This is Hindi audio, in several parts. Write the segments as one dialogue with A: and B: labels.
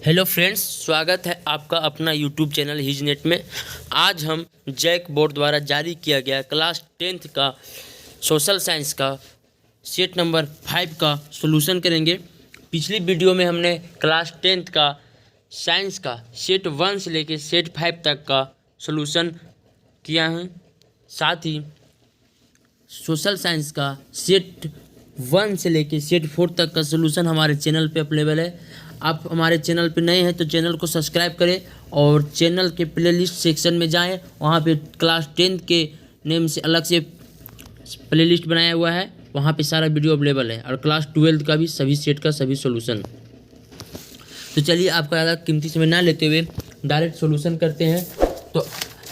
A: हेलो फ्रेंड्स, स्वागत है आपका अपना यूट्यूब चैनल हिज नेट में। आज हम जैक बोर्ड द्वारा जारी किया गया क्लास 10th का सोशल साइंस का सेट नंबर 5 का सॉल्यूशन करेंगे। पिछली वीडियो में हमने क्लास 10th का साइंस का सेट 1 से लेकर सेट 5 तक का सॉल्यूशन किया है। साथ ही सोशल साइंस का सेट 1 से लेकर सेट 4 तक का सॉल्यूशन हमारे चैनल पे अवेलेबल है। आप हमारे चैनल पे नए हैं तो चैनल को सब्सक्राइब करें और चैनल के प्लेलिस्ट सेक्शन में जाएं। वहाँ पे क्लास 10 के नेम से अलग से प्लेलिस्ट बनाया हुआ है, वहाँ पे सारा वीडियो अवेलेबल है और क्लास 12 का भी सभी सेट का सभी सॉल्यूशन। तो चलिए आपका ज़्यादा कीमती समय ना लेते हुए डायरेक्ट सॉल्यूशन करते हैं। तो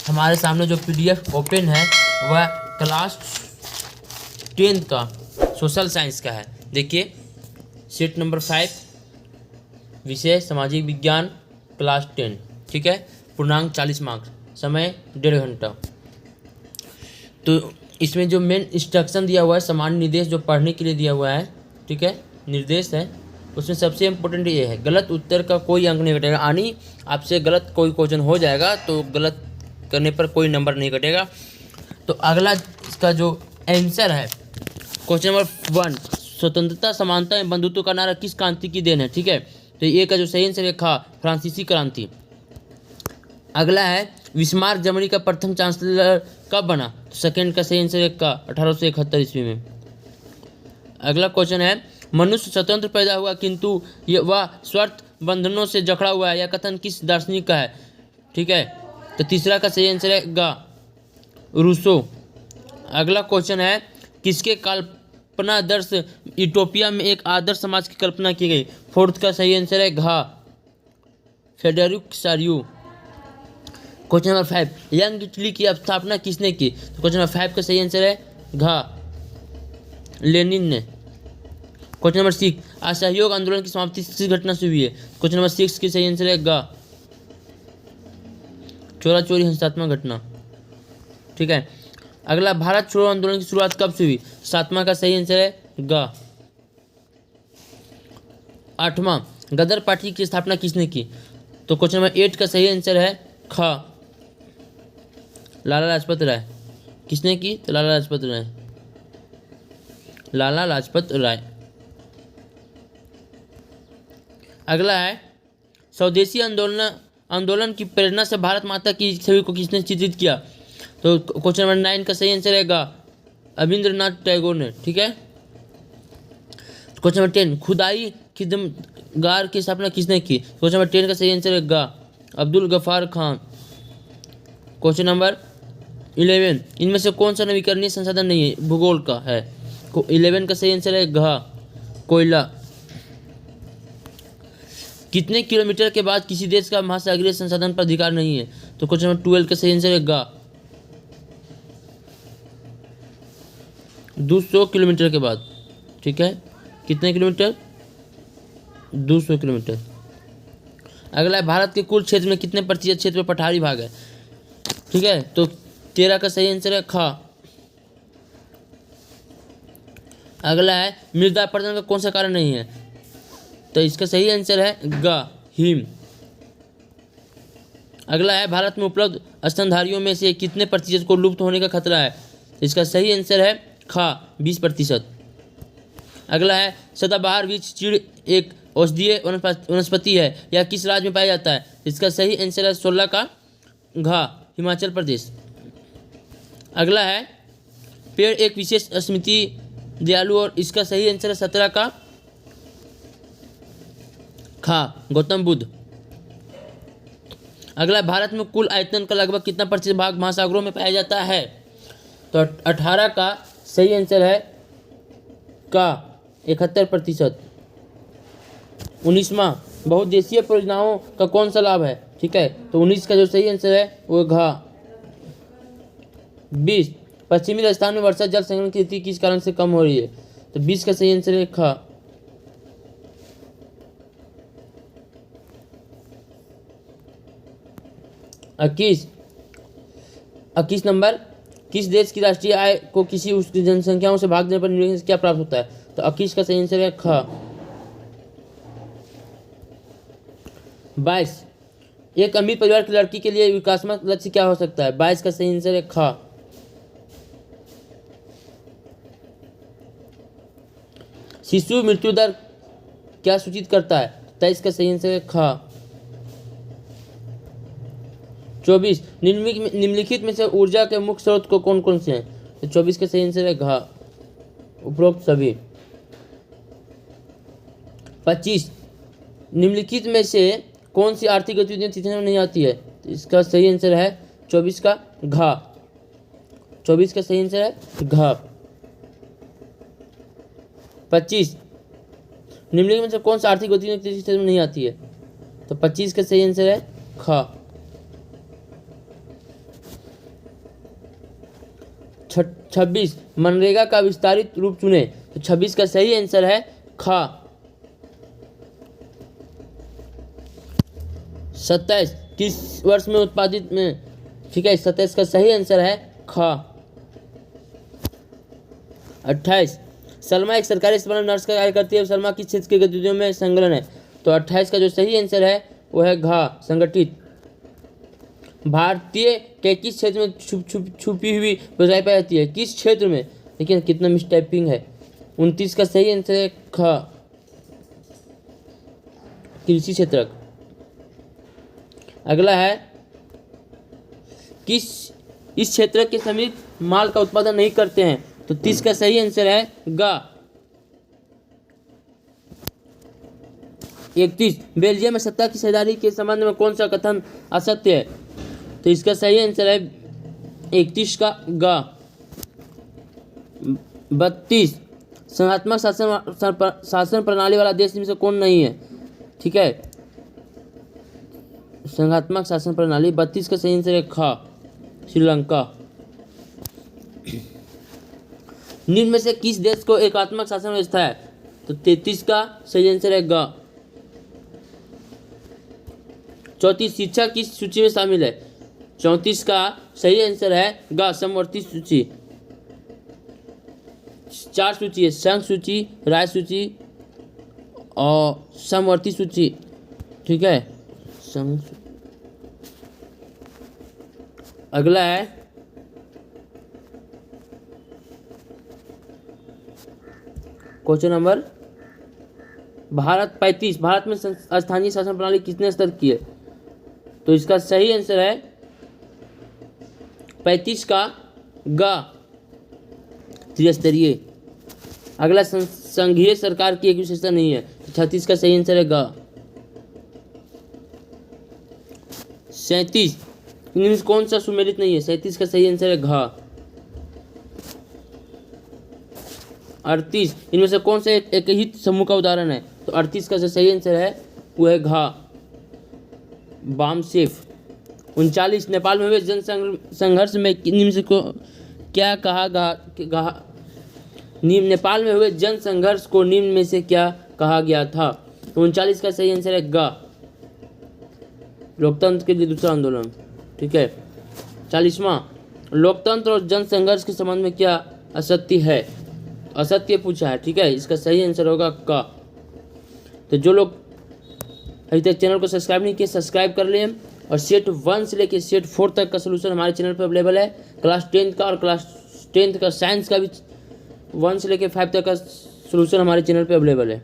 A: हमारे सामने जो PDF ओपन है वह क्लास 10 का सोशल साइंस का है। देखिए, सेट नंबर 5, विषय सामाजिक विज्ञान, क्लास 10, ठीक है। पूर्णांक 40 मार्क्स, समय 1.5 घंटा। तो इसमें जो मेन इंस्ट्रक्शन दिया हुआ है, सामान्य निर्देश जो पढ़ने के लिए दिया हुआ है, ठीक है, निर्देश है, उसमें सबसे इम्पोर्टेंट ये है, गलत उत्तर का कोई अंक नहीं कटेगा। यानी आपसे गलत कोई क्वेश्चन हो जाएगा तो गलत करने पर कोई नंबर नहीं कटेगा। तो अगला इसका जो आंसर है, क्वेश्चन नंबर 1, स्वतंत्रता, समानता एवं बंधुत्व का नारा किस क्रांति की देन है, ठीक है। तो ये का जो सही आंसर है खा, फ्रांसीसी क्रांति। अगला है, बिस्मार्क जर्मनी का प्रथम चांसलर कब बना, तो सेकंड का सही आंसर है का 1871 ईस्वी में। अगला क्वेश्चन है, मनुष्य स्वतंत्र पैदा हुआ किंतु वह स्वार्थ बंधनों से जकड़ा हुआ है, यह कथन किस दार्शनिक का है, ठीक है। तो तीसरा का सही आंसर है गा, रूसो। अगला क्वेश्चन है, किसके कल्पनादर्श यूटोपिया में एक आदर्श समाज की कल्पना की गई, फोर्थ का सही आंसर है घा, फेडेरिक सारियो। क्वेश्चन नंबर 5, यंग इटली की स्थापना किसने की, तो क्वेश्चन नंबर 5 का सही आंसर है घा, लेनिन ने। क्वेश्चन नंबर 6, असहयोग आंदोलन की समाप्ति किस घटना से हुई है, क्वेश्चन नंबर 6 की सही आंसर है गा, चोरा चोरी हिंसात्मक घटना, ठीक है। अगला, भारत छोड़ो आंदोलन की शुरुआत कब से हुई, 7वां का सही आंसर है गा। 8वां, गदर पार्टी की स्थापना किसने की, तो क्वेश्चन नंबर 8 का सही आंसर है खा, लाला लाजपत राय। किसने की, तो लाला लाजपत राय, लाला लाजपत राय। अगला है, स्वदेशी आंदोलन की प्रेरणा से भारत माता की छवि को किसने चित्रित किया, तो क्वेश्चन नंबर 9 का सही आंसर है गा, रविंद्रनाथ टैगोर ने, ठीक है। क्वेश्चन नंबर 10, खुदाई खिदमगार की स्थापना किसने की, क्वेश्चन नंबर 10 का सही आंसर है गा, अब्दुल गफ्फार खान। क्वेश्चन नंबर 11, इनमें से कौन सा नवीकरणीय संसाधन नहीं है, भूगोल का है, 11 का सही आंसर है घा, कोयला। कितने किलोमीटर के बाद किसी देश का महासागरीय संसाधन पर अधिकार नहीं है, तो क्वेश्चन नंबर 12 का सही आंसर है गा, 200 किलोमीटर के बाद, ठीक है। कितने किलोमीटर, 200 किलोमीटर। अगला है, भारत के कुल क्षेत्र में कितने प्रतिशत क्षेत्र में पठारी भाग है, ठीक है, तो 13 का सही आंसर है खा। अगला है, मृदा अपरदन का कौन सा कारण नहीं है, तो इसका सही आंसर है गा, हिम। अगला है, भारत में उपलब्ध स्तनधारियों में से कितने प्रतिशत को लुप्त होने का खतरा है, इसका सही आंसर है खा, 20%। अगला है, सदाबहार वृक्ष चीड़ एक औषधीय वनस्पति है, यह किस राज्य में पाया जाता है, इसका सही आंसर है 16 का घा, हिमाचल प्रदेश। अगला है, पेड़ एक विशेष स्मृति दयालु, और इसका सही आंसर है 17 का खा, गौतम बुद्ध। अगला, भारत में कुल आयतन का लगभग कितना प्रतिशत भाग महासागरों में पाया जाता है, तो 18 का सही आंसर है का, 71%। 19वां, बहुउद्देशीय परियोजनाओं का कौन सा लाभ है, ठीक है, तो 19 का जो सही आंसर है वो घा। 20, पश्चिमी राजस्थान में वर्षा जल संग्रहण की स्थिति किस कारण से कम हो रही है, तो 20 का सही आंसर है खा। 21 नंबर, किस देश की राष्ट्रीय आय को किसी उसकी जनसंख्याओं से भाग देने पर निवेश क्या प्राप्त होता है, तो 21 का सही आंसर है खा। 22, एक अमीर परिवार की लड़की के लिए विकासात्मक लक्ष्य क्या हो सकता है? 22 का सही आंसर है ख। शिशु मृत्यु दर क्या सूचित करता है? 23 का सही आंसर है ख। 24, निम्नलिखित में से ऊर्जा के मुख्य स्रोत को कौन कौन से हैं? तो 24 का सही आंसर है घ, उपरोक्त सभी। 25, निम्नलिखित में से कौन सी आर्थिक गतिविधियां शिक्षा में नहीं आती है? तो इसका सही आंसर है 24 का घ। 24 का सही आंसर है घ। 25, निम्नलिखित में से कौन सा आर्थिक गतिविधि शिक्षा में नहीं आती है? तो 25 का सही आंसर है ख। 26, मनरेगा का विस्तारित रूप चुने। तो 26 का सही आंसर है ख। 27, किस वर्ष में उत्पादित में? ठीक है, 27 का सही आंसर है ख। 28, सलमा एक सरकारी अस्पताल में नर्स का कार्य करती है। सलमा किस क्षेत्र की गतिविधियों में संलग्न है? तो 28 का जो सही आंसर है वो है घ, संगठित। भारतीय के किस क्षेत्र में छुपी हुई व्यवसाय पाई जाती है? किस क्षेत्र में? देखिए कितना मिसटाइपिंग है। 29 का सही आंसर है ख, कृषि क्षेत्र। अगला है, किस इस क्षेत्र के समीप माल का उत्पादन नहीं करते हैं? तो 30 का सही आंसर है ग। 31, बेल्जियम में सत्ता की साझेदारी के संबंध में कौन सा कथन असत्य है? तो इसका सही आंसर है 31 का ग। 32, संघात्मक शासन प्रणाली वाला देश इनमें से कौन नहीं है? ठीक है, संघात्मक शासन प्रणाली। 32 का सही आंसर है ख, श्रीलंका। निम्न में से किस देश को एकात्मक शासन व्यवस्था है? तो 33 का सही आंसर है ग। 34, शिक्षा किस सूची में शामिल है? 34 का सही आंसर है ग, समवर्ती सूची। 4 सूची है, संघ सूची, राज्य सूची और समवर्ती सूची। ठीक है, संघ। अगला है, क्वेश्चन नंबर भारत 35, भारत में स्थानीय शासन प्रणाली कितने स्तर की है? तो इसका सही आंसर है 35 का ग, त्रिस्तरीय। अगला, संघीय सरकार की एक विशेषता नहीं है। 36 का सही आंसर है ग। 37, इनमें से कौन सा सुमेलित नहीं है? 37 का सही आंसर है घ। 38, इनमें से कौन सा एक ही समूह का उदाहरण है? तो 38 का सही आंसर है वो है घ, बामसेफ। 39, नेपाल में हुए जन संघर्ष में निम्न से को क्या कहा नेपाल में हुए जन संघर्ष को निम्न में से क्या कहा गया था? तो 39 का सही आंसर है ग, लोकतंत्र के लिए दूसरा आंदोलन। ठीक है। 40वां, लोकतंत्र और जन संघर्ष के संबंध में क्या असत्य है? असत्य पूछा है। ठीक है, इसका सही आंसर होगा क। तो जो लोग अभी तक चैनल को सब्सक्राइब नहीं किए, सब्सक्राइब कर लें। और सेट 1 से लेकर सेट 4 तक का सोल्यूशन हमारे चैनल पर अवेलेबल है। क्लास 10 का और क्लास 10 का साइंस का भी 1 से लेकर 5 तक का सोल्यूशन हमारे चैनल पर अवेलेबल है।